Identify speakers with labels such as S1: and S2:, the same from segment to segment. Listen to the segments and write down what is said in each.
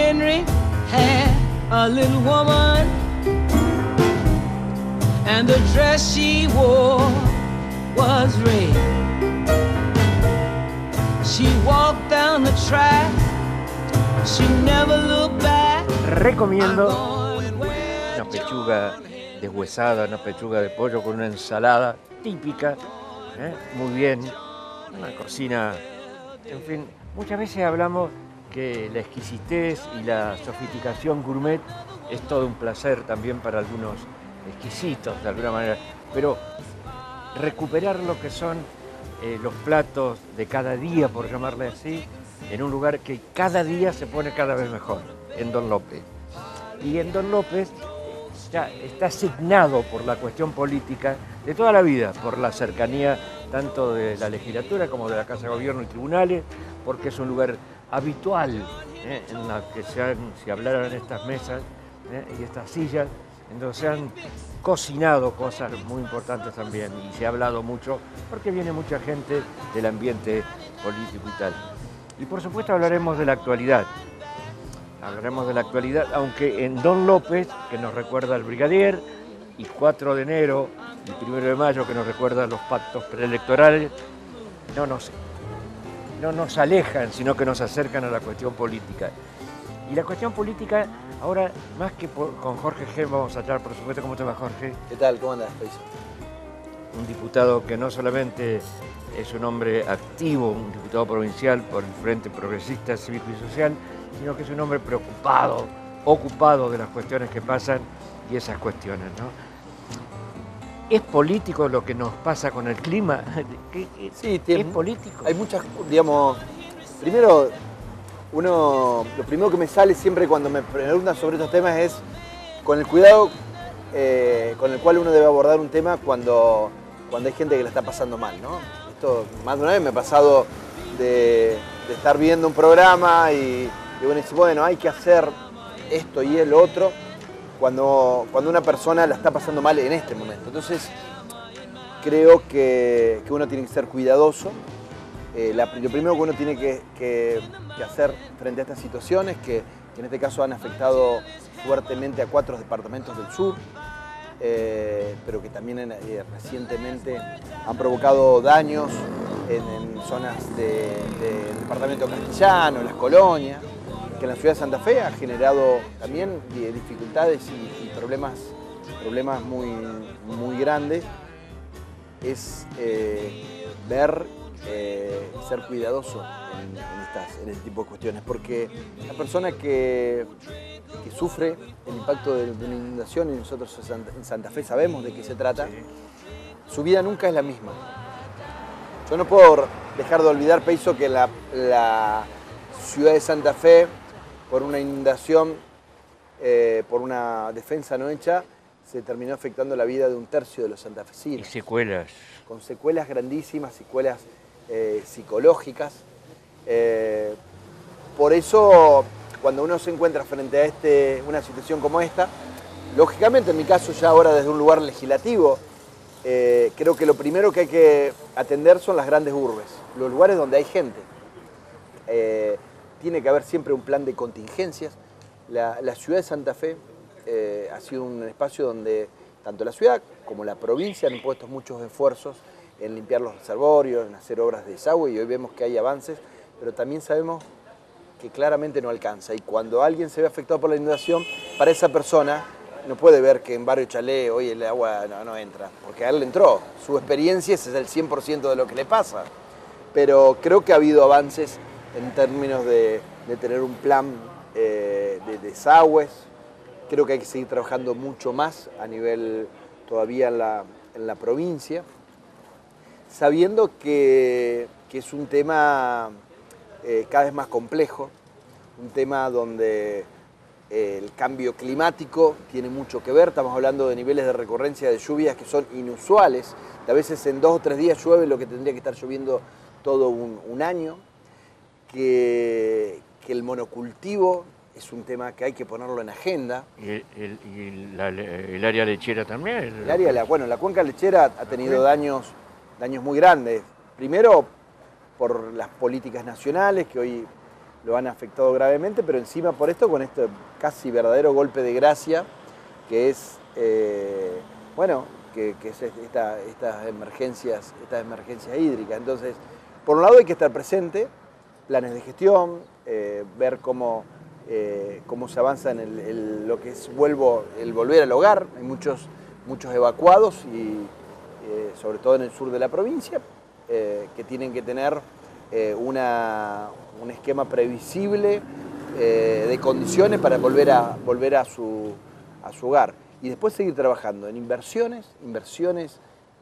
S1: Henry had a little woman, and the dress she wore was red. She walked down the track, she never looked back.
S2: Recomiendo una pechuga deshuesada, una pechuga de pollo con una ensalada típica, muy bien, una cocina, en fin. Muchas veces hablamos que la exquisitez y la sofisticación gourmet es todo un placer también para algunos exquisitos de alguna manera, pero recuperar lo que son los platos de cada día, por llamarle así, en un lugar que cada día se pone cada vez mejor, en Don López. Y en Don López ya está asignado por la cuestión política de toda la vida, por la cercanía tanto de la legislatura como de la Casa de Gobierno y tribunales, porque es un lugar habitual en la que se hablaron estas mesas y estas sillas, en donde se han cocinado cosas muy importantes también y se ha hablado mucho porque viene mucha gente del ambiente político y tal. Y por supuesto hablaremos de la actualidad. Hablaremos de la actualidad, aunque en Don López, que nos recuerda al brigadier, y 4 de enero y 1 de mayo, que nos recuerda los pactos preelectorales, no nos alejan, sino que nos acercan a la cuestión política. Y la cuestión política, ahora, más que con Jorge G, vamos a hablar, por supuesto. ¿Cómo te va, Jorge?
S3: ¿Qué tal? ¿Cómo andas, Peiso?
S2: Un diputado que no solamente es un hombre activo, un diputado provincial por el Frente Progresista Cívico y Social, sino que es un hombre preocupado, ocupado de las cuestiones que pasan y esas cuestiones, ¿no? ¿Es político lo que nos pasa con el clima?
S3: Sí,
S2: ¿Es político?
S3: Hay muchas, digamos, primero, lo primero que me sale siempre cuando me preguntan sobre estos temas es con el cuidado con el cual uno debe abordar un tema cuando hay gente que la está pasando mal, ¿no? Esto más de una vez me ha pasado de estar viendo un programa y bueno, hay que hacer esto y el otro cuando una persona la está pasando mal en este momento. Entonces, creo que uno tiene que ser cuidadoso. Lo primero que uno tiene que hacer frente a estas situaciones, que en este caso han afectado fuertemente a 4 departamentos del sur, pero que también recientemente han provocado daños en zonas del departamento castellano, las colonias, que en la ciudad de Santa Fe ha generado también dificultades y problemas muy grandes. Es ver, ser cuidadoso en este tipo de cuestiones, porque la persona que sufre el impacto de una inundación, y nosotros en Santa Fe sabemos de qué se trata, su vida nunca es la misma. Yo no puedo dejar de olvidar, Peiso, que la ciudad de Santa Fe, por una inundación, por una defensa no hecha, se terminó afectando la vida de 1/3 de los santafesinos.
S2: Y secuelas. Con
S3: secuelas grandísimas, secuelas psicológicas. Por eso, cuando uno se encuentra frente a una situación como esta, lógicamente, en mi caso ya ahora desde un lugar legislativo, creo que lo primero que hay que atender son las grandes urbes, los lugares donde hay gente. Tiene que haber siempre un plan de contingencias. La ciudad de Santa Fe ha sido un espacio donde tanto la ciudad como la provincia han puesto muchos esfuerzos en limpiar los reservorios, en hacer obras de desagüe, y hoy vemos que hay avances, pero también sabemos que claramente no alcanza. Y cuando alguien se ve afectado por la inundación, para esa persona no puede ver que en Barrio Chalé hoy el agua no entra, porque a él le entró. Su experiencia es el 100% de lo que le pasa. Pero creo que ha habido avances en términos de tener un plan de desagües. Creo que hay que seguir trabajando mucho más a nivel todavía en la provincia, sabiendo que es un tema cada vez más complejo, un tema donde el cambio climático tiene mucho que ver. Estamos hablando de niveles de recurrencia de lluvias que son inusuales. A veces en 2 o 3 días llueve lo que tendría que estar lloviendo todo un año. Que el monocultivo es un tema que hay que ponerlo en agenda.
S2: ¿Y el área lechera también?
S3: La cuenca lechera ha tenido daños muy grandes. Primero, por las políticas nacionales, que hoy lo han afectado gravemente, pero encima por esto, con este casi verdadero golpe de gracia, que es, bueno, que es estas emergencias hídricas. Entonces, por un lado hay que estar presente, planes de gestión, ver cómo se avanza en lo que es el volver al hogar. Hay muchos evacuados, y sobre todo en el sur de la provincia, que tienen que tener un esquema previsible de condiciones para volver a su hogar. Y después seguir trabajando en inversiones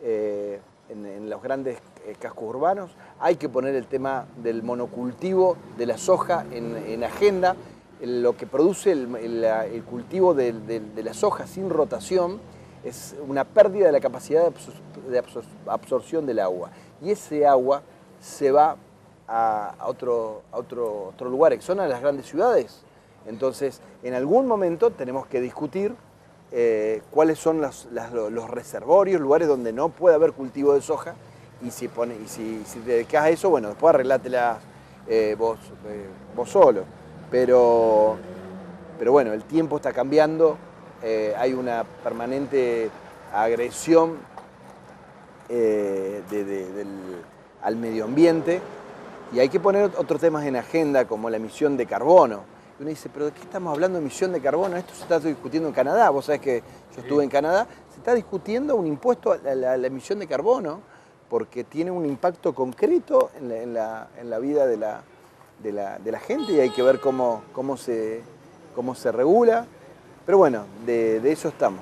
S3: en los grandes cascos urbanos. Hay que poner el tema del monocultivo de la soja en agenda. Lo que produce el cultivo de la soja sin rotación es una pérdida de la capacidad de absorción del agua. Y ese agua se va a otro lugar, que son a las grandes ciudades. Entonces, en algún momento tenemos que discutir cuáles son los reservorios, lugares donde no puede haber cultivo de soja, y si te dedicas a eso, bueno, después arreglátela vos solo. Pero bueno, el tiempo está cambiando, hay una permanente agresión al medio ambiente, y hay que poner otros temas en agenda, como la emisión de carbono. Y uno dice, ¿pero de qué estamos hablando de emisión de carbono? Esto se está discutiendo en Canadá. Vos sabés que yo estuve en Canadá. Se está discutiendo un impuesto a la emisión de carbono, porque tiene un impacto concreto en la vida de la gente, y hay que ver cómo se regula. Pero bueno, de eso estamos.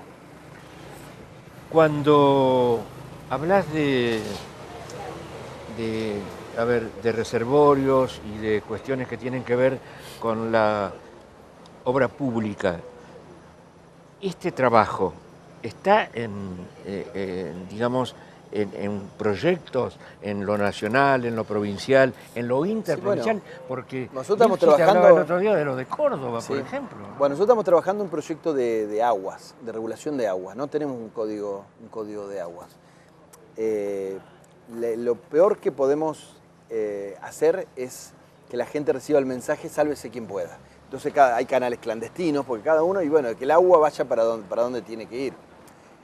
S2: Cuando hablas de reservorios y de cuestiones que tienen que ver con la obra pública, este trabajo está digamos, en proyectos, en lo nacional, en lo provincial, en lo interprovincial,
S3: sí, bueno,
S2: porque
S3: nosotros estamos
S2: hablaba
S3: trabajando
S2: el otro día de lo de Córdoba,
S3: sí,
S2: por ejemplo.
S3: Bueno, nosotros estamos trabajando un proyecto de aguas, de regulación de aguas. No tenemos un código de aguas. Lo peor que podemos hacer es que la gente reciba el mensaje, sálvese quien pueda. Entonces hay canales clandestinos, porque cada uno, y bueno, que el agua vaya para donde tiene que ir.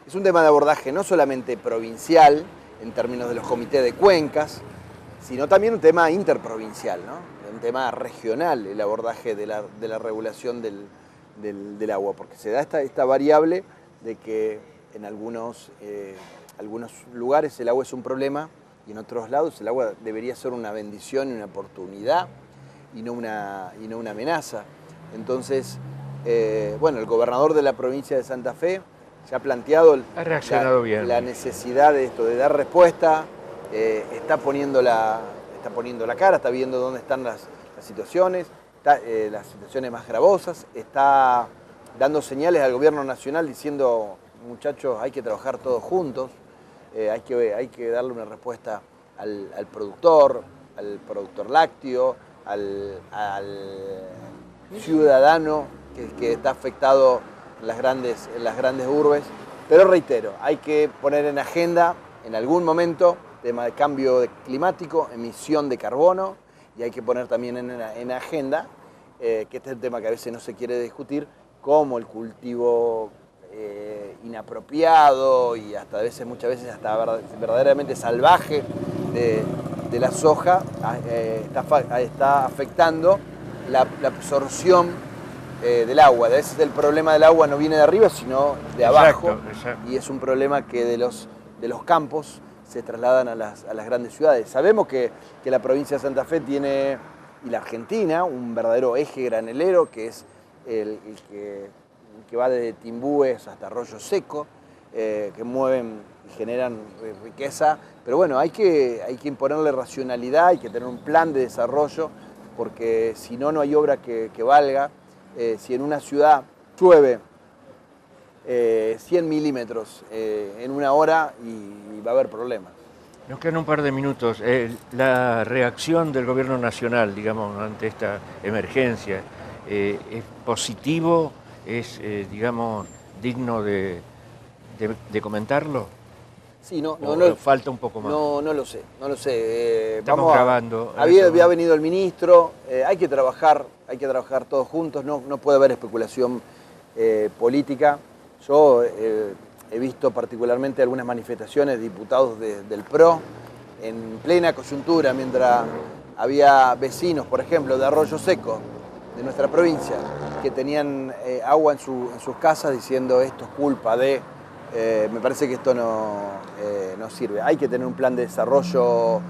S3: Es un tema de abordaje no solamente provincial, en términos de los comités de cuencas, sino también un tema interprovincial, ¿no? Un tema regional, el abordaje de la regulación del agua, porque se da esta variable de que en algunos lugares el agua es un problema, y en otros lados el agua debería ser una bendición y una oportunidad, y no una amenaza. Entonces, bueno, el gobernador de la provincia de Santa Fe se ha planteado
S2: ha reaccionado bien.
S3: La necesidad de esto, de dar respuesta, está poniendo la cara, está viendo dónde están las situaciones, las situaciones más gravosas, está dando señales al gobierno nacional diciendo, muchachos, hay que trabajar todos juntos, hay que darle una respuesta al productor lácteo, al ciudadano que está afectado en las grandes urbes. Pero reitero, hay que poner en agenda en algún momento tema de cambio climático, emisión de carbono, y hay que poner también en agenda, que este es el tema que a veces no se quiere discutir, como el cultivo inapropiado y muchas veces hasta verdaderamente salvaje de la soja está afectando la absorción del agua. A veces el problema del agua no viene de arriba, sino de abajo. Exacto. Y es un problema que de los campos se trasladan a las grandes ciudades. Sabemos que la provincia de Santa Fe tiene, y la Argentina, un verdadero eje granelero, que es el que va desde Timbúes hasta Arroyo Seco, que mueven y generan riqueza. Pero bueno, hay que imponerle racionalidad, hay que tener un plan de desarrollo, porque si no, no hay obra que valga. Si en una ciudad llueve 100 milímetros en una hora, y va a haber problemas.
S2: Nos quedan un par de minutos. La reacción del gobierno nacional, digamos, ante esta emergencia, ¿es positivo? ¿Es, digamos, digno de comentarlo?
S3: Sí,
S2: falta un poco más.
S3: No lo sé, no lo sé.
S2: Estamos grabando.
S3: Había venido el ministro, hay que trabajar todos juntos, no puede haber especulación política. Yo he visto particularmente algunas manifestaciones de diputados del PRO en plena coyuntura, mientras había vecinos, por ejemplo, de Arroyo Seco, de nuestra provincia, que tenían agua en sus casas diciendo esto es culpa de... me parece que esto no sirve. Hay que tener un plan de desarrollo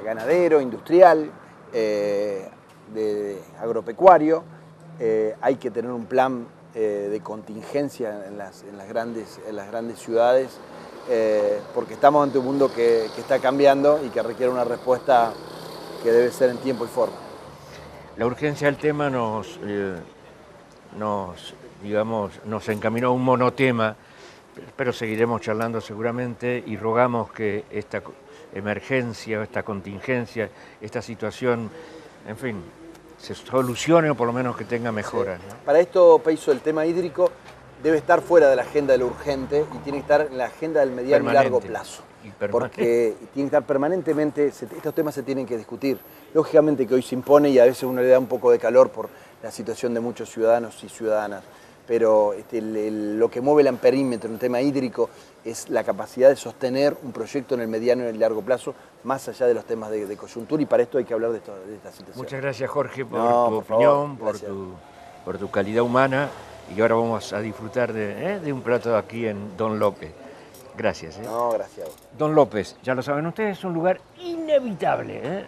S3: ganadero, industrial, de agropecuario. Hay que tener un plan de contingencia en las grandes ciudades, porque estamos ante un mundo que está cambiando y que requiere una respuesta que debe ser en tiempo y forma.
S2: La urgencia del tema nos encaminó a un monotema, pero seguiremos charlando seguramente y rogamos que esta emergencia, esta contingencia, esta situación, en fin, se solucione o por lo menos que tenga mejoras.
S3: Sí.
S2: ¿No?
S3: Para esto, Peiso, el tema hídrico debe estar fuera de la agenda de lo urgente y tiene que estar en la agenda del mediano y largo plazo. Porque tiene que estar permanentemente, estos temas se tienen que discutir. Lógicamente que hoy se impone y a veces uno le da un poco de calor por la situación de muchos ciudadanos y ciudadanas, pero lo que mueve el amperímetro en el tema hídrico es la capacidad de sostener un proyecto en el mediano y el largo plazo, más allá de los temas de coyuntura, y para esto hay que hablar de esta situación.
S2: Muchas gracias, Jorge, por tu opinión, por tu calidad humana, y ahora vamos a disfrutar de un plato aquí en Don López. Gracias.
S3: No, gracias.
S2: Don López, ya lo saben ustedes, es un lugar inevitable.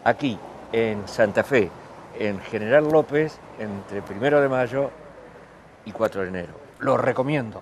S2: Aquí, en Santa Fe, en General López, entre 1 de mayo y 4 de enero. Lo recomiendo.